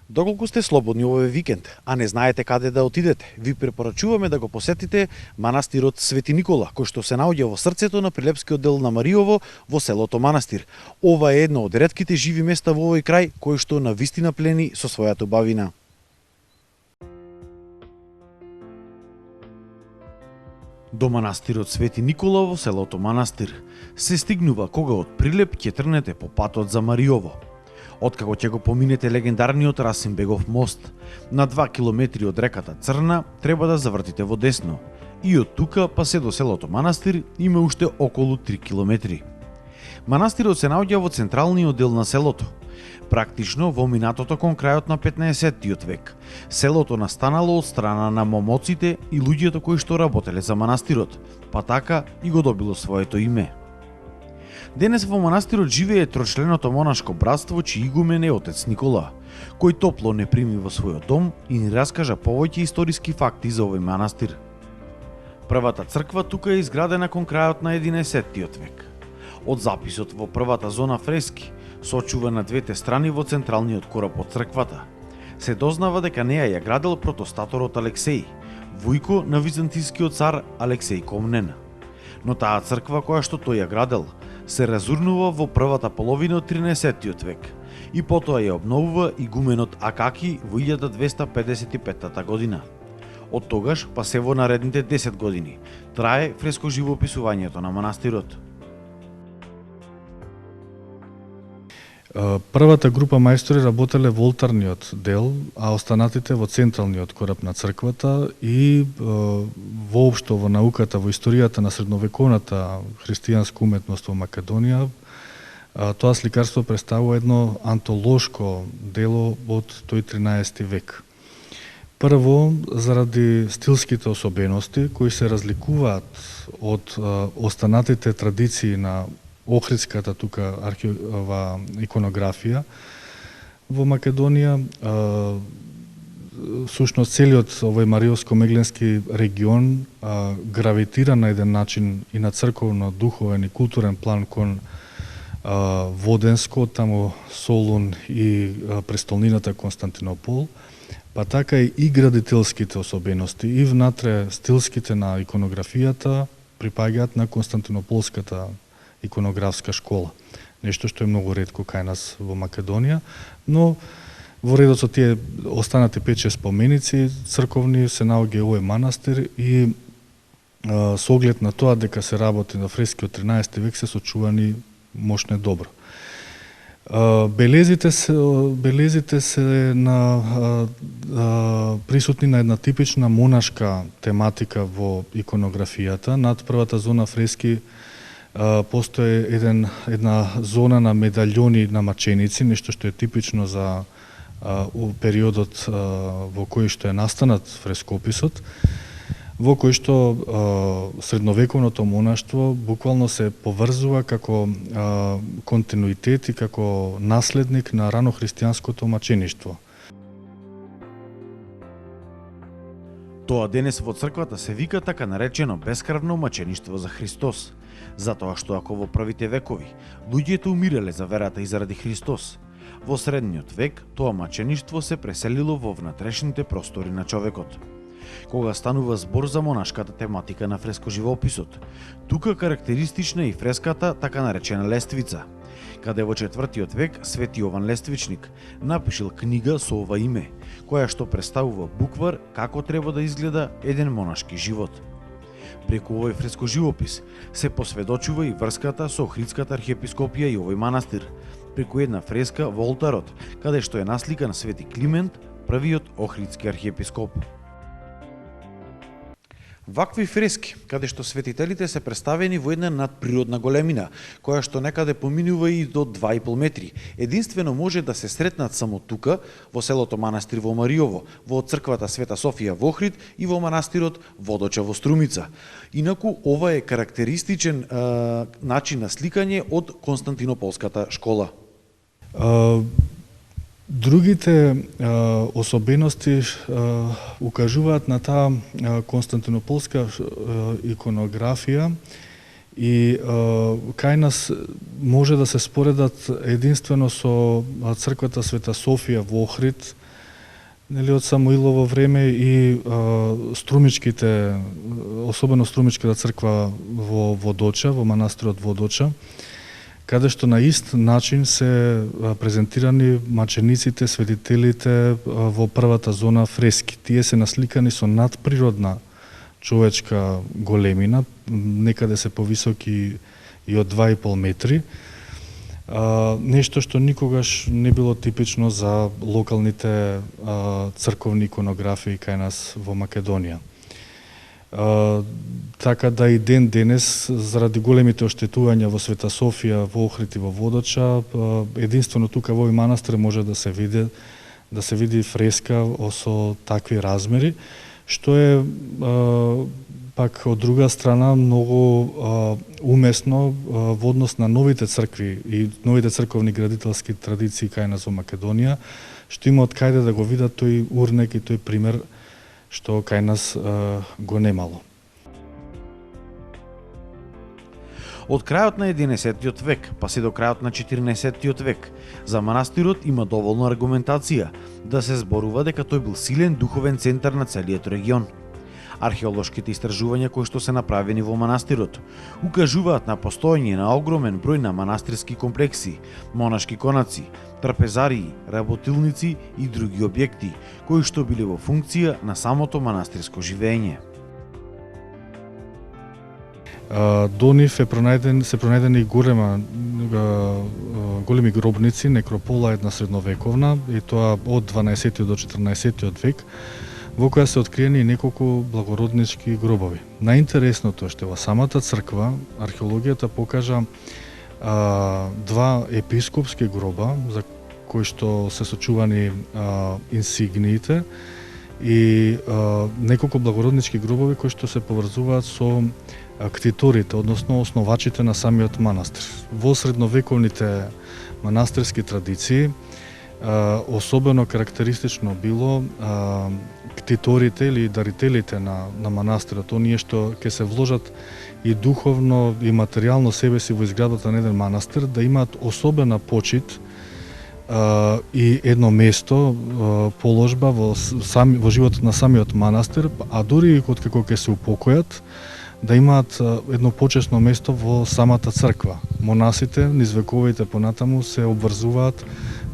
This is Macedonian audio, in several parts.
Доколку сте слободни овој викенд, а не знаете каде да отидете, ви препорачуваме да го посетите манастирот Свети Никола, кој што се наоѓа во срцето на прилепскиот дел на Мариово во селото Манастир. Ова е едно од ретките живи места во овој крај кој што навистина плени со својата убавина. До манастирот Свети Никола во селото Манастир се стигнува кога од Прилеп ќе тргнете по патот за Мариово. Откако ќе го поминете легендарниот Расимбегов мост, на 2 километри од реката Црна треба да завртите во десно. И од тука па се до селото Манастир има уште околу 3 километри. Манастирот се наоѓа во централниот дел на селото, практично во минатото кон крајот на 15-тиот век. Селото настанало од страна на момоците и луѓето кои што работеле за манастирот, па така и го добило своето име. Денес во манастирот живее трочленото монашко братство чиј игумен е отец Никола, кој топло не прими во својот дом и ни раскажа повеќе историски факти за овој манастир. Првата црква тука е изградена кон крајот на 11-тиот век. Од записот во првата зона фрески, сочува на двете страни во централниот кораб од црквата, се дознава дека неа ја градел протостаторот Алексеј, вујко на византискиот цар Алексеј Комнен. Но таа црква која што тој ја градел, се разурнува во првата половина од 13-тиот век и потоа ја обновува игуменот Акаки во 1255 година. Од тогаш па се во наредните 10 години трае фреско живописувањето на манастирот. Првата група мајстори работеле во олтарниот дел, а останатите во централниот кораб на црквата и воопшто во науката, во историјата на средновековната христијанска уметност во Македонија. Тоа сликарство представува едно антолошко дело од тој 13 век. Прво, заради стилските особености кои се разликуваат од останатите традиции на Охридската тука иконографија во Македонија. Сушност целиот овој Мариовско-Мегленски регион гравитира на еден начин и на црковно, духовен и културен план кон Воденско, таму Солун и престолнината Константинопол, па така и градителските особености и внатре стилските на иконографијата припаѓаат на Константинополската иконографска школа. Нешто што е многу ретко кај нас во Македонија, но во редот со тие останати 5-6 споменици црковни се наоѓа овој манастир и со оглед на тоа дека се работи на фрески од 13 век се сочувани мощне добро. Белезите се на присутни на една типична монашка тематика во иконографијата. Над првата зона фрески постои една зона на медаљони на маченици, нешто што е типично за периодот во кој што е настанат фрескописот, во кој што средновековното монаштво буквално се поврзува како континуитет и како наследник на ранохристијанското мачеништво. Тоа денес во црквата се вика така наречено бескрвно мачеништво за Христос, затоа што ако во првите векови луѓето умирале за верата и заради Христос, во средниот век тоа мачеништво се преселило во внатрешните простори на човекот. Кога станува збор за монашката тематика на фрескоживописот, тука карактеристична е и фреската така наречена Лествица, каде во 4-тиот век Свети Јован Лествичник напишил книга со ова име, која што представува буквар како треба да изгледа еден монашки живот. Преку овој фрескоживопис се посведочува и врската со Охридската архиепископија и овој манастир, преку една фреска во олтарот, каде што е насликан Свети Климент, првиот охридски архиепископ. Вакви фрески, каде што светителите се представени во една надприродна големина, која што некаде поминува и до 2,5 метри, единствено може да се сретнат само тука, во селото Манастир во Мариово, во црквата Света Софија во Охрид и во манастирот Водоча во Струмица. Инаку, ова е карактеристичен начин на сликање од Константинополската школа. Другите особености укажуваат на таа константинополска иконографија и кај нас може да се споредат единствено со црквата Света Софија во Охрид нели од Самуилово време и струмичките, особено струмичката црква во Водоча, во манастирот Водоча, каде што на ист начин се презентирани мачениците, светителите во првата зона фрески. Тие се насликани со надприродна човечка големина, некаде се повисоки и од 2,5 метри. Нешто што никогаш не било типично за локалните црковни иконографии кај нас во Македонија. Така да и ден денес, заради големите оштетувања во Света Софија, во Охрид и во Водоча, единствено тука во овој манастир може да се види фреска со такви размери, што е пак од друга страна многу умесно во однос на новите цркви и новите црковни градителски традиции кај нас во Македонија, што има од кајде да го видат тој урнек и тој пример што кај нас го немало. Од крајот на 11-тиот век, па се до крајот на 14-тиот век, за манастирот има доволно аргументација да се зборува дека тој бил силен духовен центар на целиот регион. Археолошките истражувања кои што се направени во манастирот укажуваат на постоење на огромен број на манастирски комплекси, монашки конаци, трапезарии, работилници и други објекти кои што биле во функција на самото манастирско живење. До нив се пронајдени големи гробници, некропола една средновековна, и тоа од 12 до 14 век, во која се откриени неколку благороднички гробови. Најинтересното е што во самата црква археологијата покажа два епископски гроба за кои што се сочувани инсигниите и неколку благороднички гробови кои што се поврзуваат со ктиторите, односно основачите на самиот манастир. Во средновековните манастирски традиции особено карактеристично било ктиторите или дарителите на манастирот, оние што ќе се вложат и духовно и материјално себе си во изградата на еден манастир, да имаат особена почит и едно место, положба во животот на самиот манастир, а дури и откако ќе се упокојат, да имаат едно почесно место во самата црква. Монасите низ вековите понатаму се обврзуваат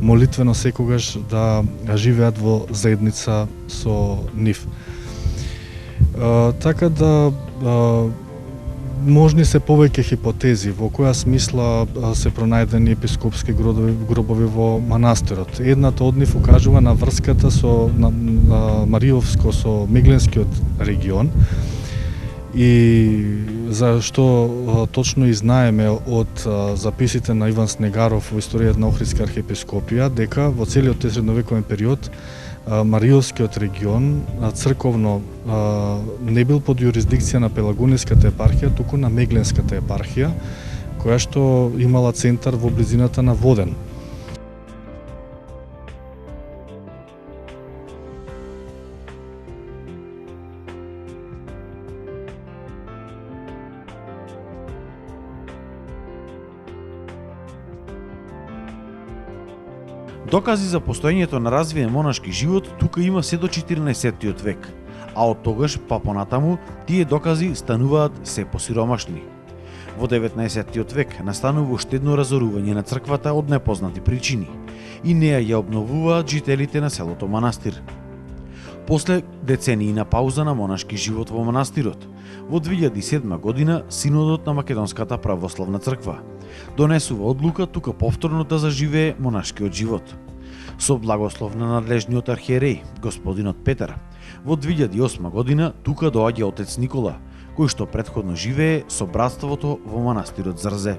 молитвено секогаш да живеат во заедница со нив. Така да можни се повеќе хипотези во која смисла се пронајдени епископски гробови во манастирот. Едната од нив укажува на врската со Мариовско со Мегленскиот регион, и за што точно и знаеме од записите на Иван Снегаров во историјата на Охридска архиепископија, дека во целиот тој средновековен период Мариовскиот регион црковно не бил под јурисдикција на Пелагониската епархија, туку на Мегленската епархија, која што имала центар во близината на Воден. Докази за постоењето на развиен монашки живот тука има се до 14-тиот век, а од тогаш па понатаму тие докази стануваат се посиромашни. Во 19-тиот век настанува штедно разорување на црквата од непознати причини и неа ја обновуваат жителите на селото манастир. После децении на пауза на монашки живот во манастирот, во 2007 година Синодот на Македонската православна црква донесува одлука тука повторно да заживее монашкиот живот. Со благослов на надлежниот архиереј, господинот Петар, во 2008 година тука доаѓа отец Никола, кој што претходно живее со братството во манастирот Зрзе.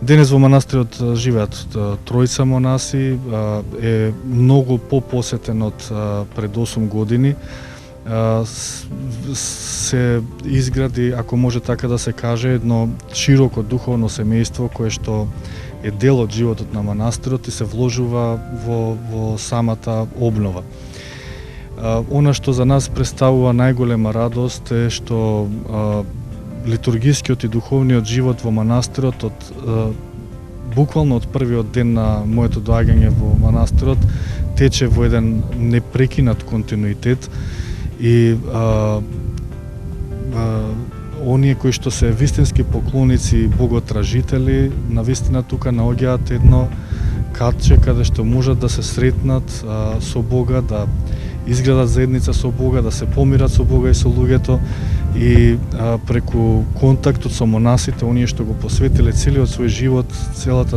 Денес во манастирот живеат тројца монаси, е многу попосетен од пред 8 години. Се изгради, ако може така да се каже, едно широко духовно семејство кое што е дел од животот на манастирот и се вложува во самата обнова. Она што за нас представува најголема радост е што литургискиот и духовниот живот во манастирот буквално од првиот ден на моето доаѓање во манастирот тече во еден непрекинат континуитет и оние кои што се вистински поклоници и боготражители, навистина тука наоѓаат едно катче каде што можат да се сретнат со Бога, да изградат заедница со Бога, да се помират со Бога и со луѓето и преку контактот со монасите, оние што го посветиле целиот свој живот, целиот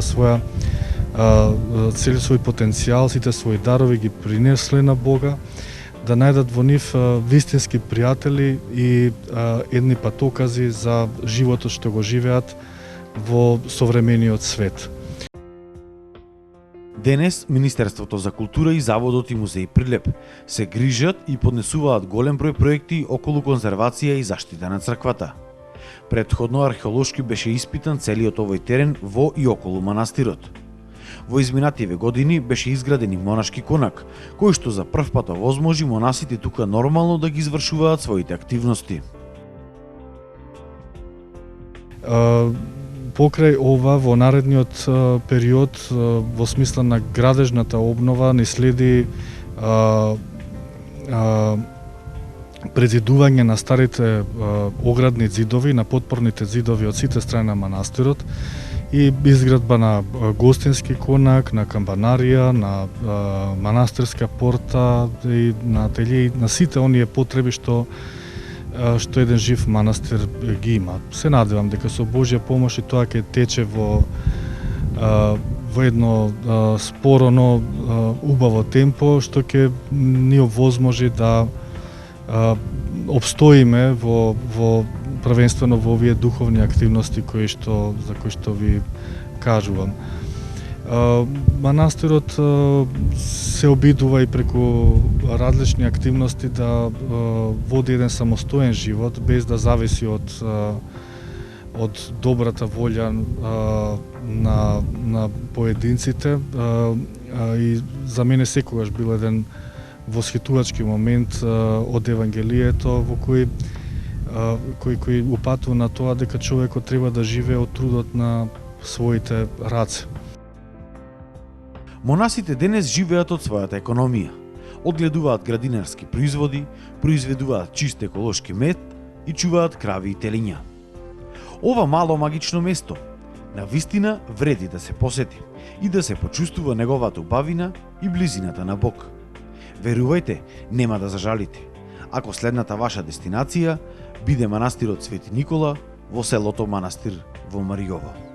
свој потенцијал, сите своји дарови ги принесле на Бога, да најдат во нив вистински пријатели и едни патокази за животот што го живеат во современиот свет. Денес Министерството за култура и Заводот и музеј Прилеп се грижат и поднесуваат голем број проекти околу конзервација и заштита на црквата. Претходно археолошки беше испитан целиот овој терен во и околу манастирот. Во изминативе години беше изграден и монашки конак, кој што за прв пат овозможи монасите тука нормално да ги извршуваат своите активности. Покрај ова, во наредниот период, во смисла на градежната обнова, ни следи президување на старите оградни зидови, на подпорните зидови од сите страни на манастирот и изградба на гостински конак, на камбанарија, на манастирска порта и на ателје, на сите оние потреби што еден жив манастир ги има. Се надевам дека со Божја помош и тоа ќе тече во едно споро, но убаво темпо, што ќе ни овозможи да обстоиме во првенствено во овие духовни активности за кои што ви кажувам. Манастирот се обидува и преку различни активности да води еден самостоен живот без да зависи од добрата волја на поединците, и за мене секогаш бил еден восхитувачки момент од Евангелието во кој упатува на тоа дека човекот треба да живее од трудот на своите раце. Монасите денес живеат од својата економија. Одгледуваат градинарски производи, произведуваат чист еколошки мед и чуваат крави и телиња. Ова мало магично место навистина вреди да се посети и да се почувствува неговата убавина и близината на Бог. Верувајте, нема да зажалите, ако следната ваша дестинација биде манастирот Свети Никола во селото Манастир во Мариово.